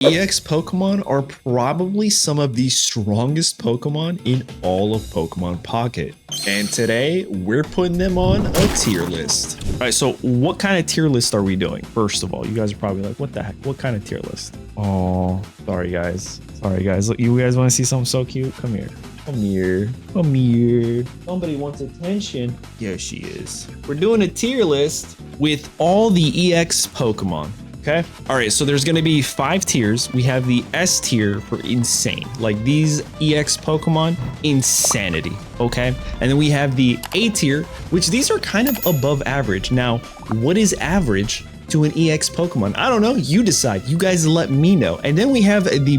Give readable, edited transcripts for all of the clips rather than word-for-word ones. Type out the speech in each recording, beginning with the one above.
EX Pokemon are probably some of the strongest Pokemon in all of Pokemon Pocket. And today, we're putting them on a tier list. All right, so what kind of tier list are we doing? First of all, you guys are probably like, what the heck? What kind of tier list? Oh, sorry, guys. Sorry, guys. Look, you guys want to see something so cute? Come here. Come here. Come here. Somebody wants attention. Yeah, she is. We're doing a tier list with all the EX Pokemon. Okay. All right. So there's going to be 5 tiers. We have the S tier for insane, like these EX Pokemon, insanity. Okay. And then we have the A tier, which these are kind of above average. Now, what is average to an EX Pokemon? I don't know. You decide. You guys let me know. And then we have the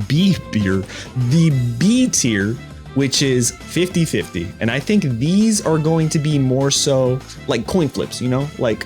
B tier, which is 50-50. And I think these are going to be more so like coin flips, you know, like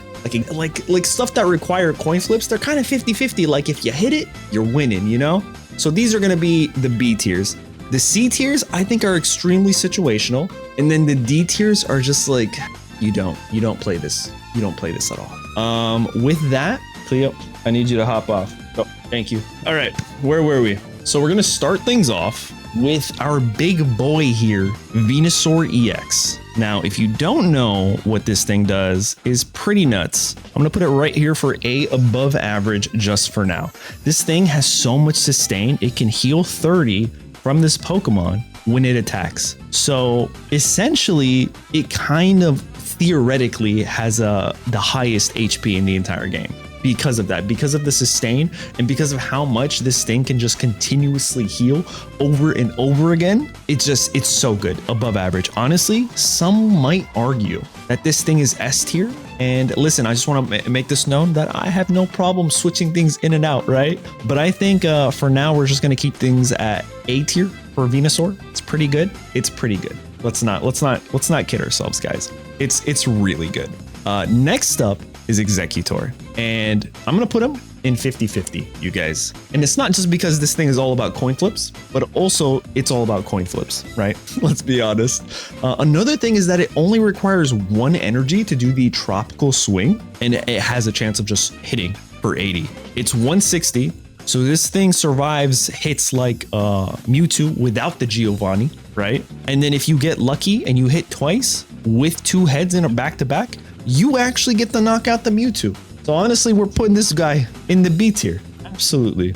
stuff that require coin flips. They're kind of 50-50. Like if you hit it, you're winning, you know? So these are going to be the B tiers. The C tiers, I think, are extremely situational. And then the D tiers are just like, you don't play this. You don't play this at all. With that, Cleo, I need you to hop off. Oh, thank you. All right, where were we? So we're going to start things off with our big boy here, Venusaur EX. Now, if you don't know what this thing does, is pretty nuts. I'm gonna put it right here for A, above average, just for now. This thing has so much sustain, it can heal 30 from this Pokemon when it attacks. So essentially, it kind of theoretically has the highest HP in the entire game. Because of that, because of the sustain, and because of how much this thing can just continuously heal over and over again, it's so good, above average. Honestly, some might argue that this thing is S tier. And listen, I just want to make this known that I have no problem switching things in and out, right? But I think for now, we're just going to keep things at A tier for Venusaur. It's pretty good. It's pretty good. Let's not kid ourselves, guys. It's really good. Next up is Executor, and I'm gonna put him in 50-50, you guys. And it's not just because this thing is all about coin flips, but also it's all about coin flips, right? Let's be honest. Another thing is that it only requires 1 energy to do the tropical swing, and it has a chance of just hitting for 80. It's 160, so this thing survives hits like Mewtwo without the Giovanni, right? And then if you get lucky and you hit twice with 2 heads in a back-to-back, you actually get to knock out the Mewtwo. So honestly, we're putting this guy in the B tier. Absolutely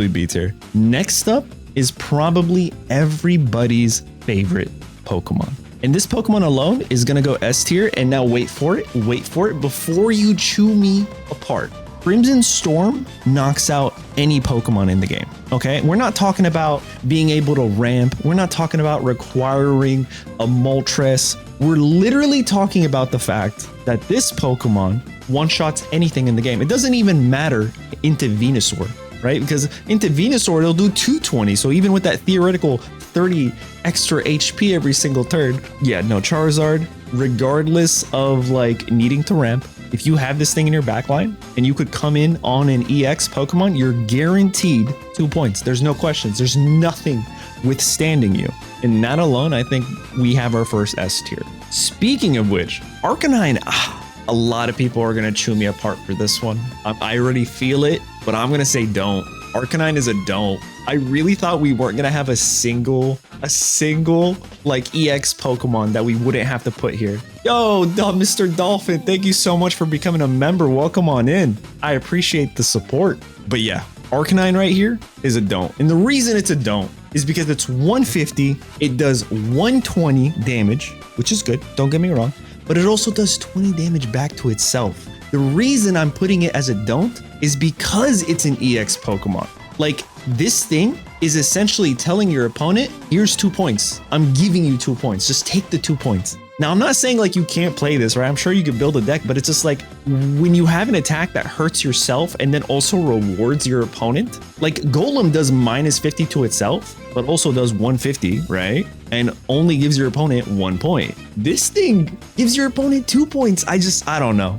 B tier. Next up is probably everybody's favorite Pokemon. And this Pokemon alone is gonna go S tier. And now wait for it before you chew me apart. Crimson Storm knocks out any Pokemon in the game, okay? We're not talking about being able to ramp. We're not talking about requiring a Moltres. We're literally talking about the fact that this Pokemon one-shots anything in the game. It doesn't even matter into Venusaur, right? Because into Venusaur, it'll do 220. So even with that theoretical 30 extra HP every single turn, yeah, no, Charizard, regardless of like needing to ramp, if you have this thing in your backline and you could come in on an EX Pokemon, you're guaranteed 2 points. There's no questions. There's nothing withstanding you. And that alone, I think we have our first S tier. Speaking of which, Arcanine, a lot of people are going to chew me apart for this one. I already feel it, but I'm going to say don't. Arcanine is a don't. I really thought we weren't going to have a single like EX Pokemon that we wouldn't have to put here. Yo, Mr. Dolphin, thank you so much for becoming a member. Welcome on in. I appreciate the support. But yeah, Arcanine right here is a don't. And the reason it's a don't is because it's 150. It does 120 damage, which is good. Don't get me wrong. But it also does 20 damage back to itself. The reason I'm putting it as a don't is because it's an EX Pokemon. Like, this thing is essentially telling your opponent, here's 2 points. I'm giving you 2 points. Just take the 2 points. Now, I'm not saying like you can't play this, right? I'm sure you could build a deck, but it's just like when you have an attack that hurts yourself and then also rewards your opponent, like Golem does -50 to itself, but also does 150, right? And only gives your opponent 1 point. This thing gives your opponent 2 points. I don't know.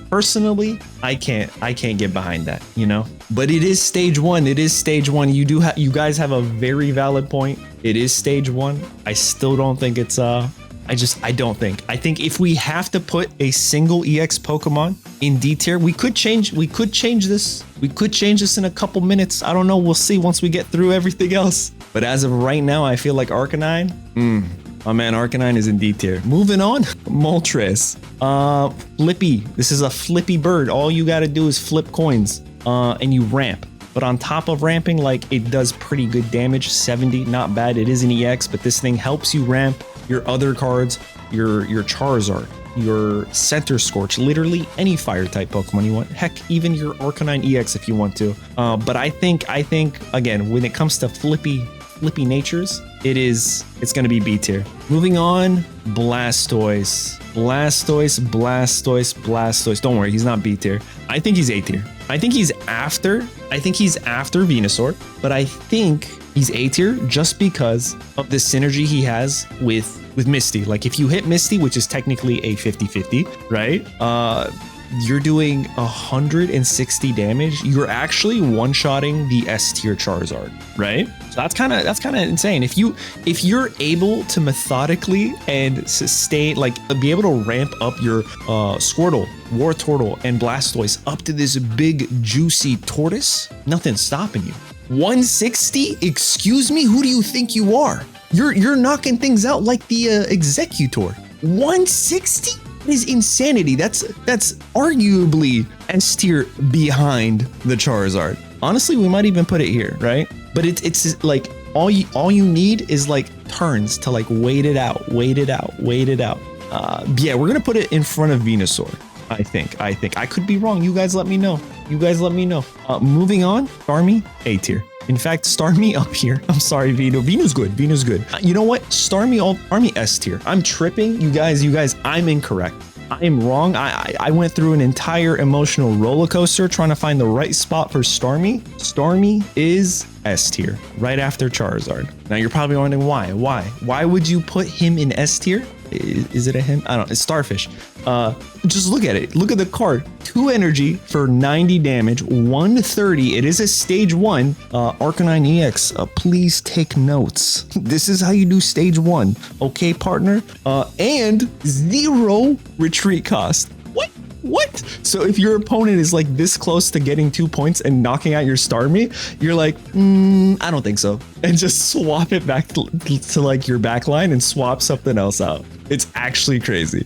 Personally, I can't get behind that, you know? But it is stage 1. It is stage 1. You guys have a very valid point. It is stage 1. I still don't think it's I don't think. I think if we have to put a single EX Pokemon in D tier, we could change this. We could change this in a couple minutes. I don't know. We'll see once we get through everything else. But as of right now, I feel like Arcanine, my man Arcanine is in D tier. Moving on, Moltres. Flippy. This is a flippy bird. All you got to do is flip coins and you ramp. But on top of ramping, like, it does pretty good damage. 70, not bad. It is an EX, but this thing helps you ramp your other cards, your Charizard, your Center Scorch, literally any fire type Pokemon you want. Heck, even your Arcanine EX if you want to. But I think again, when it comes to flippy natures, it's gonna be B tier. Moving on, Blastoise. Don't worry, he's not B tier. I think he's A tier. I think he's after Venusaur, but I think he's A tier just because of the synergy he has with Misty. Like, if you hit Misty, which is technically a 50-50, right? You're doing 160 damage. You're actually one-shotting the S tier Charizard, right? So that's kind of insane. If you're able to methodically and sustain, like, be able to ramp up your Squirtle, Wartortle, and Blastoise up to this big juicy tortoise, nothing's stopping you. 160? Excuse me, who do you think you are? You're knocking things out like the Executor. 160? Is insanity. That's arguably S tier behind the Charizard. Honestly, we might even put it here, right? But it's like all you need is like turns to like wait it out. Yeah, we're gonna put it in front of Venusaur. I think I could be wrong. You guys let me know. Moving on, Starmie, A tier. In fact, Starmie up here. I'm sorry, Venu's good. You know what? Starmie S tier. I'm tripping. You guys, I'm incorrect. I am wrong. I went through an entire emotional roller coaster trying to find the right spot for Starmie. Starmie is S tier, right after Charizard. Now you're probably wondering why. Why would you put him in S tier? Is it a him? I don't know. It's Starfish. Just look at it. Look at the card. 2 energy for 90 damage, 130. It is a stage 1 Arcanine EX. Please take notes. This is how you do stage 1. Okay, partner? And 0 retreat cost. What? So if your opponent is like this close to getting 2 points and knocking out your Starmie, you're like, I don't think so. And just swap it back to like your back line and swap something else out. It's actually crazy.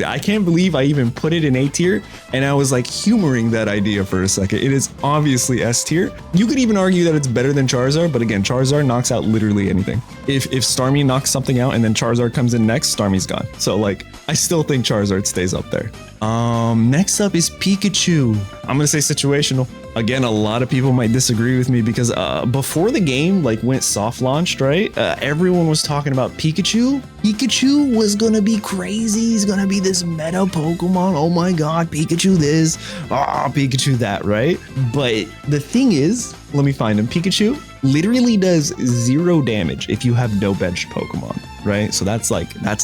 I can't believe I even put it in A tier, and I was like humoring that idea for a second. It is obviously S tier. You could even argue that it's better than Charizard, but again, Charizard knocks out literally anything. If Starmie knocks something out and then Charizard comes in next, Starmie's gone. So like, I still think Charizard stays up there. Next up is Pikachu. I'm gonna say situational. Again, a lot of people might disagree with me because before the game like went soft launched, right? Everyone was talking about Pikachu. Pikachu was gonna be crazy. He's gonna be this meta Pokemon. Oh my god, Pikachu this, Pikachu that, right? But the thing is, let me find him. Pikachu literally does 0 damage if you have no bench Pokemon, right? So that's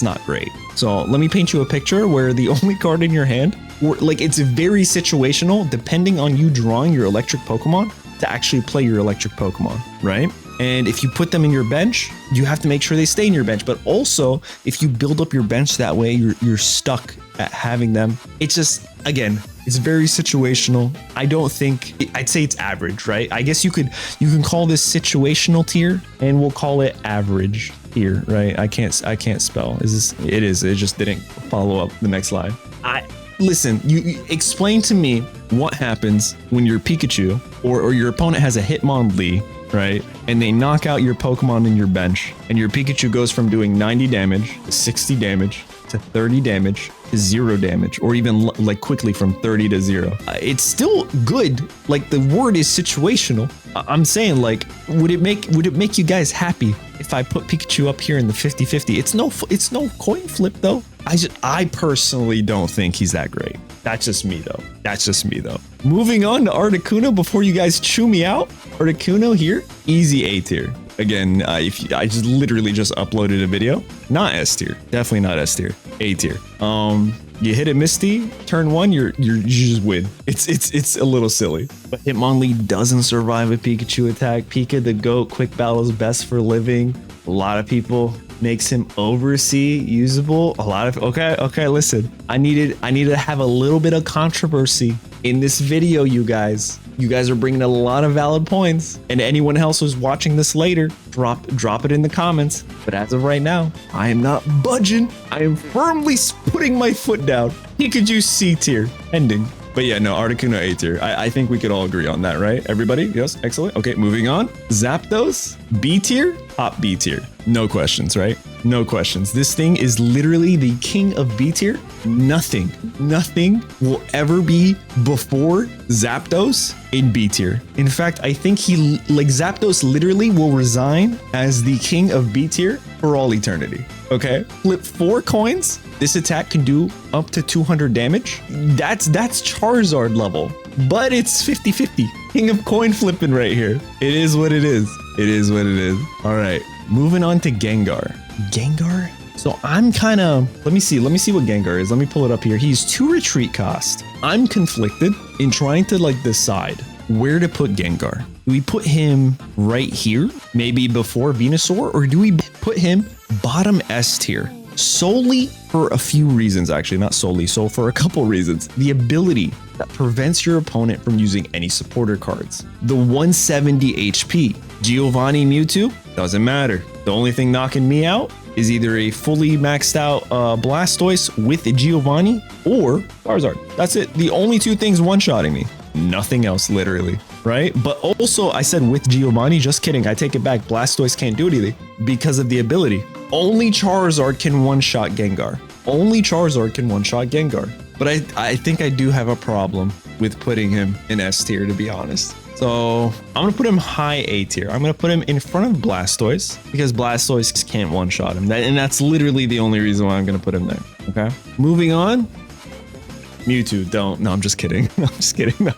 not great. So let me paint you a picture where the only card in your hand, or like, it's very situational depending on you drawing your electric Pokemon to actually play your electric Pokemon, right? And if you put them in your bench, you have to make sure they stay in your bench. But also, if you build up your bench that way, you're stuck at having them. It's just, again, it's very situational. I'd say it's average, right? I guess you can call this situational tier, and we'll call it average tier, right? I can't spell. It just didn't follow up the next line. Listen, you explain to me what happens when your Pikachu or your opponent has a Hitmonlee, right? And they knock out your Pokemon in your bench, and your Pikachu goes from doing 90 damage to 60 damage to 30 damage to 0 damage, or even like quickly from 30 to 0. It's still good. Like, the word is situational. I'm saying, like, would it make you guys happy if I put Pikachu up here in the 50-50? It's no coin flip though. I personally don't think he's that great. That's just me though. Moving on to Articuno before you guys chew me out. Articuno here, easy A tier. Again, I just literally uploaded a video. Not S tier, definitely not S tier. A tier. You hit a Misty, turn 1, you just win. It's a little silly. But Hitmonlee doesn't survive a Pikachu attack. Pika the GOAT, quick battle is best for living. A lot of people makes him oversea usable. A lot of okay, listen. I needed to have a little bit of controversy in this video, you guys. You guys are bringing a lot of valid points, and anyone else who's watching this later, drop it in the comments. But as of right now, I am not budging. I am firmly putting my foot down. Pikachu C tier, ending. But yeah, no, Articuno A tier. I think we could all agree on that, right? Everybody? Yes, excellent. Okay, moving on. Zapdos, B tier, top B tier. No questions, right? No questions. This thing is literally the king of B tier. Nothing will ever be before Zapdos in B tier. In fact, I think Zapdos literally will resign as the king of B tier for all eternity. Okay, flip 4 coins. This attack can do up to 200 damage. That's Charizard level, but it's 50-50. King of coin flipping right here. It is what it is. It is what it is. All right, moving on to Gengar. Gengar? So I'm kind of, let me see what Gengar is. Let me pull it up here. He's 2 retreat cost. I'm conflicted in trying to decide where to put Gengar. Do we put him right here, maybe before Venusaur, or do we put him bottom S tier? Solely for a few reasons, actually, not solely, so for a couple reasons. The ability that prevents your opponent from using any supporter cards. The 170 HP. Giovanni Mewtwo, doesn't matter. The only thing knocking me out is either a fully maxed out Blastoise with Giovanni or Charizard. That's it. The only 2 things one-shotting me. Nothing else, literally, right? But also, I said with Giovanni, just kidding. I take it back. Blastoise can't do anything because of the ability. Only Charizard can one-shot Gengar. Only Charizard can one-shot Gengar. But I think I do have a problem with putting him in S tier, to be honest. So I'm going to put him high A tier. I'm going to put him in front of Blastoise because Blastoise can't one-shot him. And that's literally the only reason why I'm going to put him there. Okay. Moving on. Mewtwo, don't. No, I'm just kidding. I'm just kidding. No.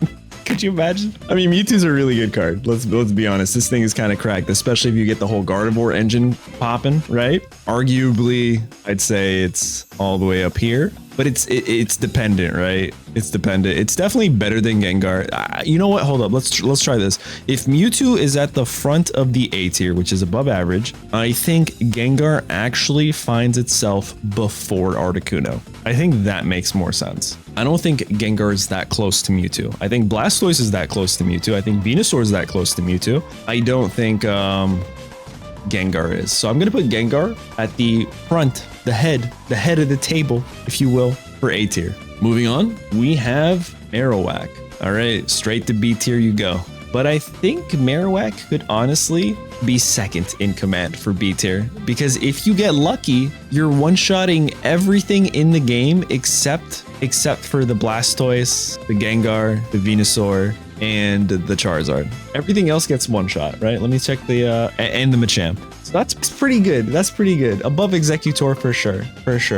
Could you imagine? I mean, Mewtwo's a really good card. Let's be honest. This thing is kind of cracked, especially if you get the whole Gardevoir engine popping, right? Arguably, I'd say it's all the way up here, but it's dependent, right? It's dependent. It's definitely better than Gengar. You know what? Hold up. Let's try this. If Mewtwo is at the front of the A tier, which is above average, I think Gengar actually finds itself before Articuno. I think that makes more sense. I don't think Gengar is that close to Mewtwo. I think Blastoise is that close to Mewtwo. I think Venusaur is that close to Mewtwo. I don't think Gengar is. So I'm going to put Gengar at the front, the head of the table, if you will, for A tier. Moving on, we have Marowak. All right, straight to B tier you go. But I think Marowak could honestly be second in command for B tier, because if you get lucky, you're one-shotting everything in the game except for the Blastoise, the Gengar, the Venusaur, and the Charizard. Everything else gets one shot, right? Let me check the and the Machamp. So that's pretty good. That's pretty good. Above Executor for sure,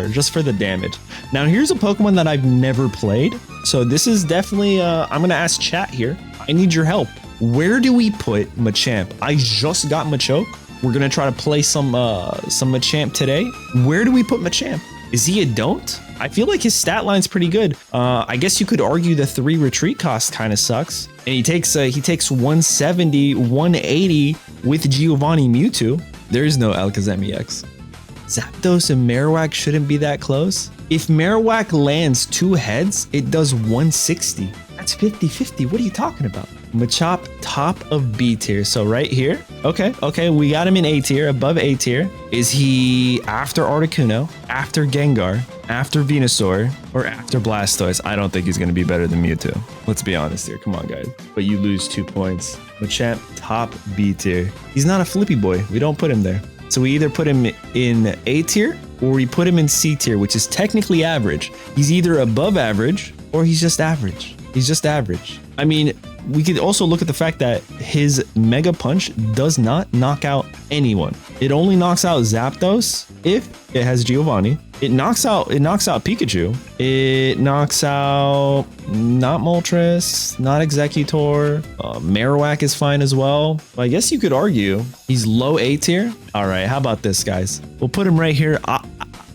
just for the damage. Now here's a Pokemon that I've never played, so this is definitely I'm gonna ask chat here. I need your help. Where do we put Machamp? I just got Machoke. We're gonna try to play some Machamp today. Where do we put Machamp? Is he a don't? I feel like his stat line's pretty good. I guess you could argue the 3 retreat cost kind of sucks. And he takes 170, 180 with Giovanni Mewtwo. There is no Alakazam EX. Zapdos and Marowak shouldn't be that close. If Marowak lands 2 heads, it does 160. That's 50-50. What are you talking about? Machop, top of B tier. So right here. Okay, we got him in A tier, above A tier. Is he after Articuno, after Gengar, after Venusaur, or after Blastoise? I don't think he's going to be better than Mewtwo. Let's be honest here. Come on, guys. But you lose 2 points. Machamp, top B tier. He's not a flippy boy. We don't put him there. So we either put him in A tier or we put him in C tier, which is technically average. He's either above average or he's just average. He's just average. I mean, we could also look at the fact that his Mega Punch does not knock out anyone. It only knocks out Zapdos if it has Giovanni. It knocks out Pikachu. It knocks out not Moltres, not Executor. Marowak is fine as well. But I guess you could argue he's low A tier. All right, how about this, guys? We'll put him right here.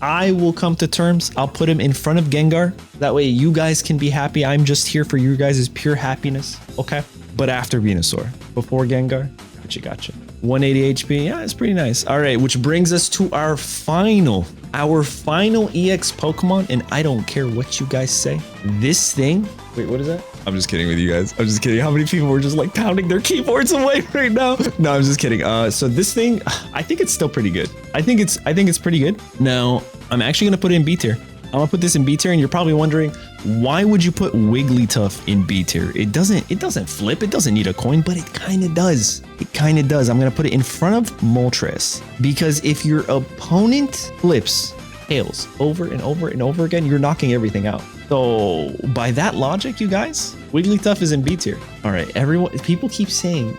I will come to terms. I'll put him in front of Gengar. That way you guys can be happy. I'm just here for you guys' pure happiness. Okay. But after Venusaur, before Gengar. Gotcha. 180 HP. Yeah, it's pretty nice. All right, which brings us to our final EX Pokemon, and I don't care what you guys say. This thing. Wait, what is that? I'm just kidding with you guys. I'm just kidding. How many people were just like pounding their keyboards away right now? No, I'm just kidding. So this thing, I think it's still pretty good. I think it's pretty good. Now, I'm actually gonna put it in B tier. I'm gonna put this in B tier, and you're probably wondering, why would you put Wigglytuff in B tier? It doesn't flip. It doesn't need a coin, but it kind of does. It kind of does. I'm gonna put it in front of Moltres, because if your opponent flips tails over and over and over again, you're knocking everything out. So by that logic, you guys, Wigglytuff is in B tier. All right, everyone. People keep saying,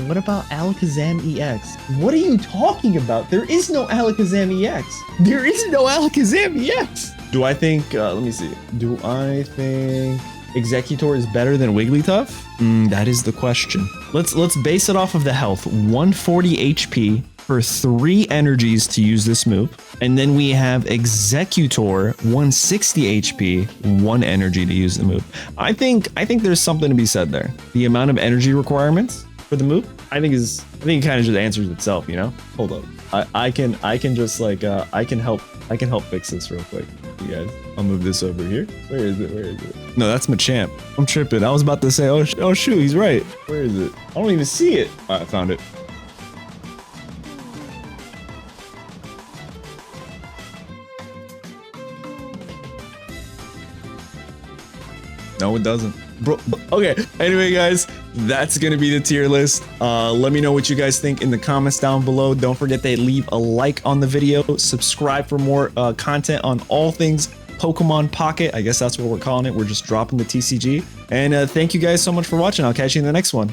what about Alakazam EX? What are you talking about? There is no Alakazam EX. There is no Alakazam EX. Do I think? Let me see. Do I think Executor is better than Wigglytuff? That is the question. Let's base it off of the health. 140 HP. For 3 energies to use this move. And then we have Executor, 160 HP, 1 energy to use the move. I think there's something to be said there. The amount of energy requirements for the move, I think it kind of just answers itself, you know? Hold up. I can just like I can help fix this real quick. You guys, I'll move this over here. Where is it? No, that's Machamp. I'm tripping. I was about to say, oh shoot, he's right. Where is it? I don't even see it. All right, I found it. No, it doesn't. Bro, okay. Anyway, guys, that's going to be the tier list. Let me know what you guys think in the comments down below. Don't forget to leave a like on the video. Subscribe for more content on all things Pokemon Pocket. I guess that's what we're calling it. We're just dropping the TCG. And thank you guys so much for watching. I'll catch you in the next one.